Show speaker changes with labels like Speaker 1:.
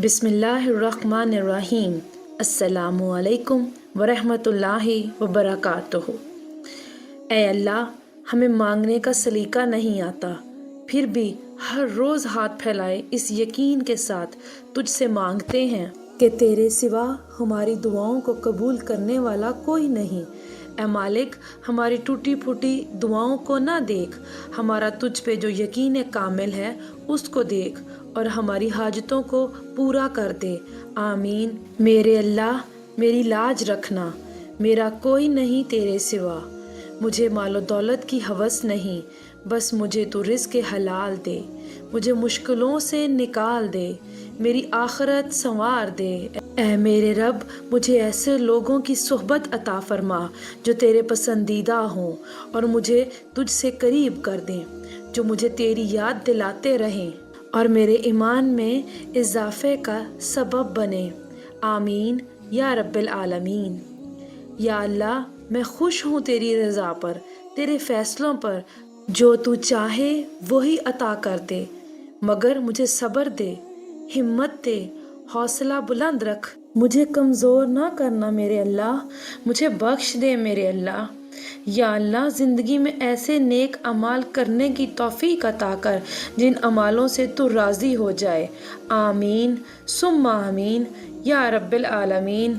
Speaker 1: بسم اللہ الرحمن الرحیم۔ السلام علیکم ورحمۃ اللہ وبرکاتہ۔ اے اللہ، ہمیں مانگنے کا سلیقہ نہیں آتا، پھر بھی ہر روز ہاتھ پھیلائے اس یقین کے ساتھ تجھ سے مانگتے ہیں کہ تیرے سوا ہماری دعاؤں کو قبول کرنے والا کوئی نہیں۔ اے مالک، ہماری ٹوٹی پھوٹی دعاؤں کو نہ دیکھ، ہمارا تجھ پہ جو یقین کامل ہے اس کو دیکھ اور ہماری حاجتوں کو پورا کر دے۔ آمین۔ میرے اللہ، میری لاج رکھنا، میرا کوئی نہیں تیرے سوا۔ مجھے مال و دولت کی ہوس نہیں، بس مجھے تو رزق حلال دے، مجھے مشکلوں سے نکال دے، میری آخرت سنوار دے۔ اے میرے رب، مجھے ایسے لوگوں کی صحبت عطا فرما جو تیرے پسندیدہ ہوں اور مجھے تجھ سے قریب کر دیں، جو مجھے تیری یاد دلاتے رہیں اور میرے ایمان میں اضافے کا سبب بنے۔ آمین یا رب العالمین۔ یا اللہ، میں خوش ہوں تیری رضا پر، تیرے فیصلوں پر۔ جو تو چاہے وہی عطا کر دے، مگر مجھے صبر دے، ہمت دے، حوصلہ بلند رکھ، مجھے کمزور نہ کرنا میرے اللہ، مجھے بخش دے میرے اللہ۔ یا اللہ، زندگی میں ایسے نیک اعمال کرنے کی توفیق عطا کر جن اعمالوں سے تو راضی ہو جائے۔ آمین ثم آمین یا رب العالمین۔